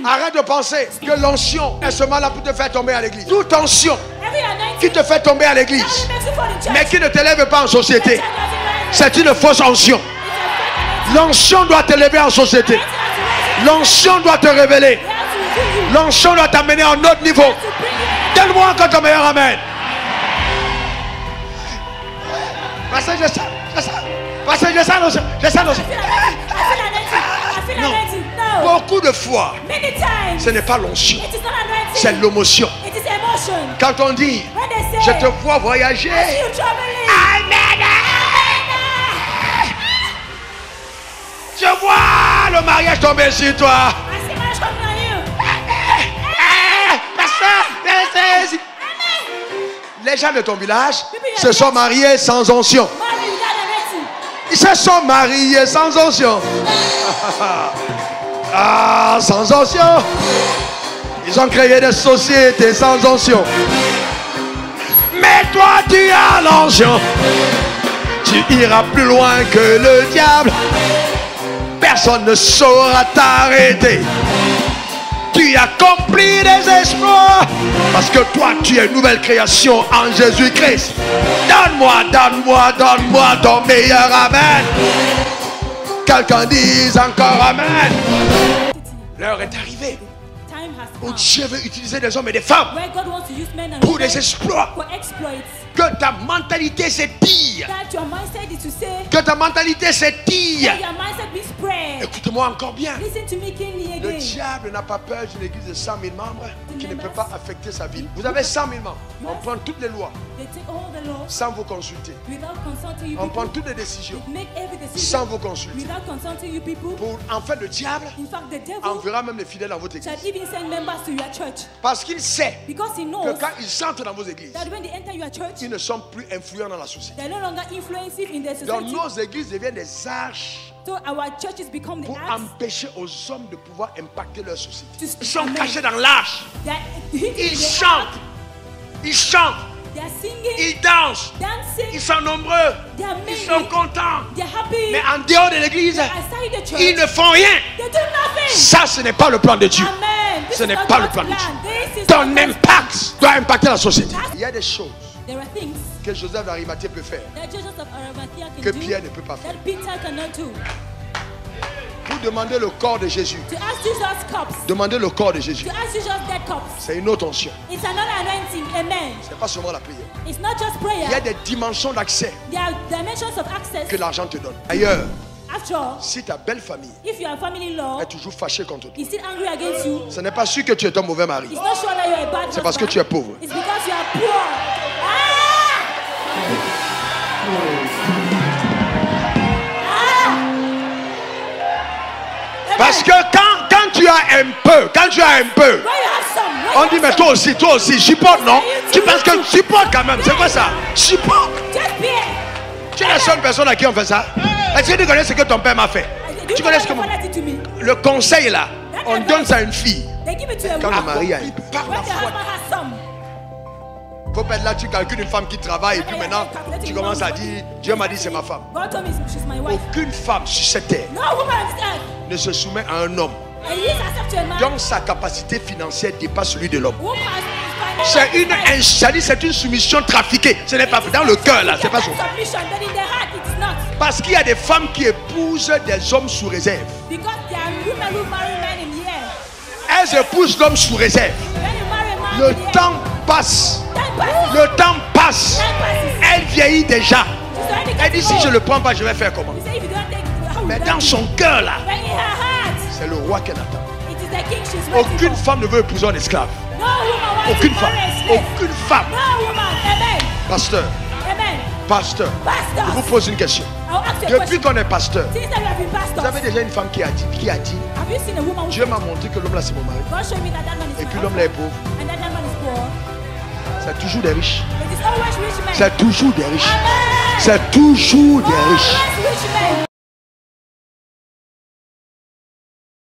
Arrête de penser que l'onction est seulement là pour te faire tomber à l'église. Toute onction qui te fait tomber à l'église, mais qui ne t'élève pas en société, c'est une fausse onction. L'onction doit t'élever en société. L'onction doit te révéler. L'onction doit t'amener à un autre niveau. Donne-moi encore ton meilleur amen. Parce que je sens. Non. Beaucoup de fois, ce n'est pas l'onction, c'est l'émotion. Quand on dit, je te vois voyager, amen. Je vois le mariage tomber sur toi. Les gens de ton village se sont mariés sans onction. Ils se sont mariés sans onction. Ah, sans onction. Ils ont créé des sociétés sans onction. Mais toi, tu as l'onction. Tu iras plus loin que le diable. Personne ne saura t'arrêter. Tu accomplis des exploits. Parce que toi, tu es une nouvelle création en Jésus-Christ. Donne-moi ton meilleur amen. Quelqu'un dise encore amen. L'heure est arrivée où Dieu veut utiliser des hommes et des femmes pour des exploits. Que ta mentalité s'étire. Que ta mentalité s'étire. Écoute-moi encore bien. Le diable n'a pas peur d'une église de 100 000 membres qui ne peut pas affecter sa vie. Vous avez 100 000 membres. On prend toutes les lois sans vous consulter. On prend toutes les décisions sans vous consulter. Pour en fait, le diable enverra même les fidèles dans votre église. Parce qu'il sait que quand ils entrent dans vos églises, ils ne sont plus influents dans la société. Donc nos églises deviennent des arches pour empêcher aux hommes de pouvoir impacter leur société. Ils sont cachés dans l'arche. Ils chantent. Ils chantent. Ils dansent. Ils sont nombreux. Ils sont contents. Mais en dehors de l'église, ils ne font rien. Ça, ce n'est pas le plan de Dieu. Ce n'est pas le plan de Dieu. Ton impact doit impacter la société. Il y a des choses que Joseph d'Arimathie peut faire que Pierre ne peut pas faire. Vous demandez le corps de Jésus. Demandez le corps de Jésus. C'est une autre onction. C'est pas seulement la prière. Il y a des dimensions d'accès que l'argent te donne. D'ailleurs, si ta belle famille est toujours fâchée contre toi, ce n'est pas sûr que tu es un mauvais mari. C'est parce que tu es pauvre. Parce que quand tu as un peu, on dit mais toi aussi, supporte, non? Tu penses que supporte quand même, c'est quoi ça? Supporte. Tu es la seule personne à qui on fait ça. Est-ce que tu connais ce que ton père m'a fait? Tu connais ce que le conseil là, on donne ça à une fille. Quand le mari a un peu, par la foi. Faut pas être là, tu calcules une femme qui travaille et puis maintenant tu commences à dire Dieu m'a dit c'est ma femme. Aucune femme sur cette terre ne se soumet à un homme dont sa capacité financière dépasse celui de l'homme. C'est une soumission trafiquée. Ce n'est pas dans le cœur là, c'est pas ça. Parce qu'il y a des femmes qui épousent des hommes sous réserve. Elles épousent l'homme sous réserve. Le temps passe. Le temps passe. Elle vieillit déjà. Elle dit si je ne le prends pas, je vais faire comment? Mais dans son cœur là, c'est le roi qu'elle attend. Aucune femme ne veut épouser un esclave. Aucune femme. Aucune femme. Pasteur. Pasteur. Je vous pose une question. Depuis qu'on est pasteur, vous avez déjà une femme qui a dit Dieu m'a montré que l'homme là c'est mon mari. Et puis l'homme là est pauvre. C'est toujours des riches. C'est toujours des riches. C'est toujours des riches.